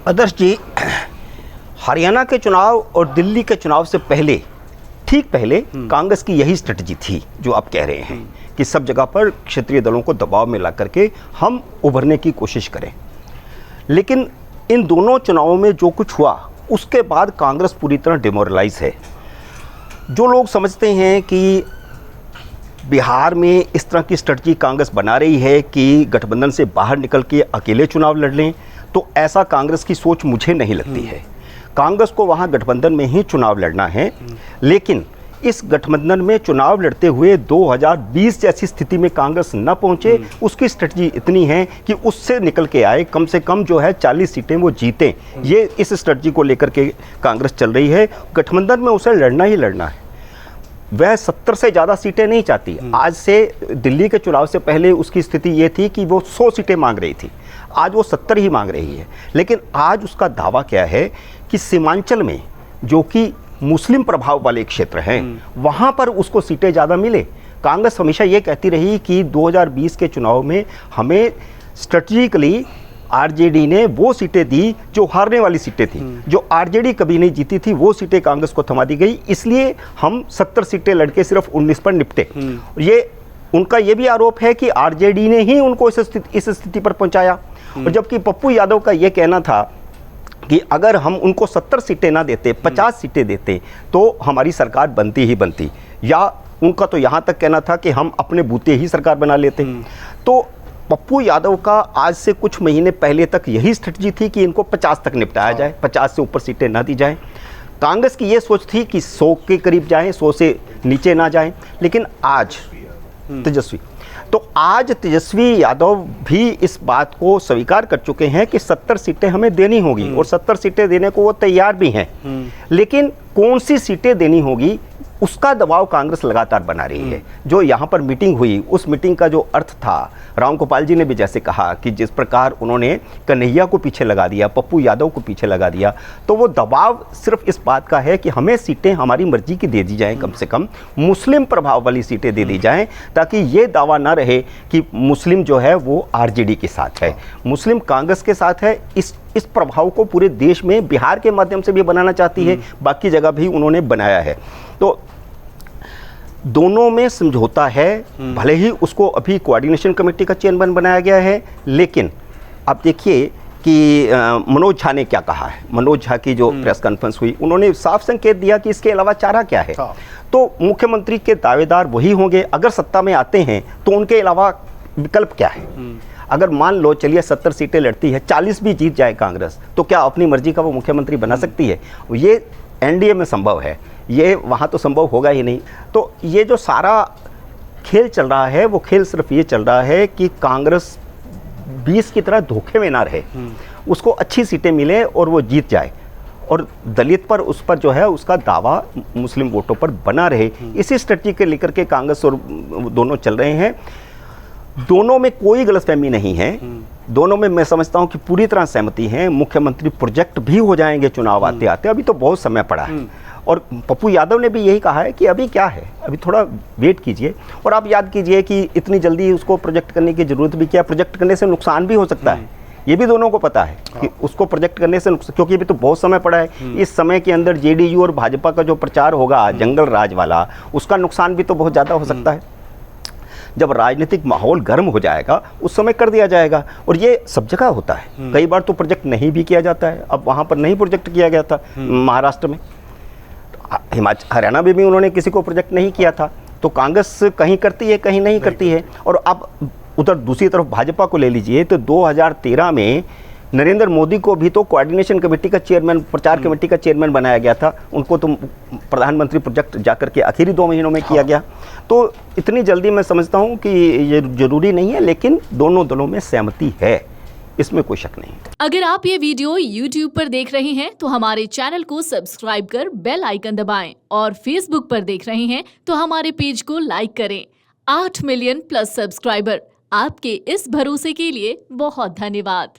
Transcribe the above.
आदर्श जी, हरियाणा के चुनाव और दिल्ली के चुनाव से पहले, ठीक पहले कांग्रेस की यही स्ट्रेटजी थी जो आप कह रहे हैं कि सब जगह पर क्षेत्रीय दलों को दबाव में ला करके हम उभरने की कोशिश करें। लेकिन इन दोनों चुनावों में जो कुछ हुआ उसके बाद कांग्रेस पूरी तरह डिमोरलाइज है। जो लोग समझते हैं कि बिहार में इस तरह की स्ट्रेटजी कांग्रेस बना रही है कि गठबंधन से बाहर निकल के अकेले चुनाव लड़ लें, तो ऐसा कांग्रेस की सोच मुझे नहीं लगती है। कांग्रेस को वहाँ गठबंधन में ही चुनाव लड़ना है, लेकिन इस गठबंधन में चुनाव लड़ते हुए 2020 जैसी स्थिति में कांग्रेस न पहुंचे, उसकी स्ट्रेटजी इतनी है कि उससे निकल के आए, कम से कम जो है 40 सीटें वो जीतें। ये इस स्ट्रेटजी को लेकर के कांग्रेस चल रही है। गठबंधन में उसे लड़ना ही लड़ना है। वह 70 से ज़्यादा सीटें नहीं चाहती। आज से दिल्ली के चुनाव से पहले उसकी स्थिति ये थी कि वो 100 सीटें मांग रही थी, आज वो 70 ही मांग रही है। लेकिन आज उसका दावा क्या है कि सीमांचल में, जो कि मुस्लिम प्रभाव वाले क्षेत्र हैं, वहाँ पर उसको सीटें ज़्यादा मिले। कांग्रेस हमेशा ये कहती रही कि 2020 के चुनाव में हमें स्ट्रेटजिकली आरजेडी ने वो सीटें दी जो हारने वाली सीटें थी, जो आरजेडी कभी नहीं जीती थी, वो सीटें कांग्रेस को थमा दी गई। इसलिए हम 70 सीटें लड़के सिर्फ 19 पर निपटे। ये उनका ये भी आरोप है कि आरजेडी ने ही उनको इस स्थिति पर पहुंचाया। और जबकि पप्पू यादव का ये कहना था कि अगर हम उनको 70 सीटें ना देते, 50 सीटें देते, तो हमारी सरकार बनती ही बनती। या उनका तो यहाँ तक कहना था कि हम अपने बूते ही सरकार बना लेते। तो पप्पू यादव का आज से कुछ महीने पहले तक यही स्ट्रेटजी थी कि इनको 50 तक निपटाया जाए, 50 से ऊपर सीटें ना दी जाएं। कांग्रेस की ये सोच थी कि 100 के करीब जाएं, 100 से नीचे ना जाएं। लेकिन आज तेजस्वी यादव भी इस बात को स्वीकार कर चुके हैं कि 70 सीटें हमें देनी होगी, और 70 सीटें देने को वो तैयार भी हैं। लेकिन कौन सी सीटें देनी होगी, उसका दबाव कांग्रेस लगातार बना रही है। जो यहाँ पर मीटिंग हुई, उस मीटिंग का जो अर्थ था, राम गोपाल जी ने भी जैसे कहा कि जिस प्रकार उन्होंने कन्हैया को पीछे लगा दिया, पप्पू यादव को पीछे लगा दिया, तो वो दबाव सिर्फ इस बात का है कि हमें सीटें हमारी मर्जी की दे दी जाएं, कम से कम मुस्लिम प्रभाव वाली सीटें दे दी जाएं, ताकि ये दावा ना रहे कि मुस्लिम जो है वो आरजेडी के साथ है, मुस्लिम कांग्रेस के साथ है। इस प्रभाव को पूरे देश में बिहार के माध्यम से भी बनाना चाहती है, बाकी जगह भी उन्होंने बनाया है। तो दोनों में समझौता है। भले ही उसको अभी कोऑर्डिनेशन कमेटी का चेयरमैन बनाया गया है, लेकिन आप देखिए कि मनोज झा ने क्या कहा है। मनोज झा की जो प्रेस कॉन्फ्रेंस हुई, उन्होंने साफ संकेत दिया कि इसके अलावा चारा क्या है। तो मुख्यमंत्री के दावेदार वही होंगे, अगर सत्ता में आते हैं तो उनके अलावा विकल्प क्या है। अगर मान लो चलिए 70 सीटें लड़ती है, 40 भी जीत जाए कांग्रेस, तो क्या अपनी मर्जी का वो मुख्यमंत्री बना सकती है? ये एनडीए में संभव है, ये वहाँ तो संभव होगा ही नहीं। तो ये जो सारा खेल चल रहा है, वो खेल सिर्फ ये चल रहा है कि कांग्रेस 20 की तरह धोखे में ना रहे, उसको अच्छी सीटें मिले और वो जीत जाए, और दलित पर, उस पर जो है उसका दावा मुस्लिम वोटों पर बना रहे। इसी स्ट्रेटजी के लेकर के कांग्रेस और दोनों चल रहे हैं। दोनों में कोई गलतफहमी नहीं है, दोनों में मैं समझता हूं कि पूरी तरह सहमति है। मुख्यमंत्री प्रोजेक्ट भी हो जाएंगे चुनाव आते आते, अभी तो बहुत समय पड़ा है। और पप्पू यादव ने भी यही कहा है कि अभी क्या है, अभी थोड़ा वेट कीजिए। और आप याद कीजिए कि इतनी जल्दी उसको प्रोजेक्ट करने की जरूरत भी क्या, प्रोजेक्ट करने से नुकसान भी हो सकता है। ये भी दोनों को पता है कि उसको प्रोजेक्ट करने से नुकसान, क्योंकि अभी तो बहुत समय पड़ा है। इस समय के अंदर जेडीयू और भाजपा का जो प्रचार होगा जंगल राज वाला, उसका नुकसान भी तो बहुत ज़्यादा हो सकता है। जब राजनीतिक माहौल गर्म हो जाएगा उस समय कर दिया जाएगा, और ये सब जगह होता है। कई बार तो प्रोजेक्ट नहीं भी किया जाता है। अब वहाँ पर नहीं प्रोजेक्ट किया गया था महाराष्ट्र में, हरियाणा में भी उन्होंने किसी को प्रोजेक्ट नहीं किया था। तो कांग्रेस कहीं करती है, कहीं नहीं करती है। और अब उधर दूसरी तरफ भाजपा को ले लीजिए, तो 2013 में नरेंद्र मोदी को भी तो कोऑर्डिनेशन कमेटी का चेयरमैन, प्रचार कमेटी का चेयरमैन बनाया गया था। उनको तो प्रधानमंत्री प्रोजेक्ट जाकर के आखिरी 2 महीनों में किया गया। तो इतनी जल्दी मैं समझता हूं कि ये जरूरी नहीं है, लेकिन दोनों दलों में सहमति है, इसमें कोई शक नहीं। अगर आप ये वीडियो YouTube पर देख रहे हैं तो हमारे चैनल को सब्सक्राइब कर बेल आइकन दबाएं, और Facebook पर देख रहे हैं तो हमारे पेज को लाइक करें। 8 मिलियन प्लस सब्सक्राइबर, आपके इस भरोसे के लिए बहुत धन्यवाद।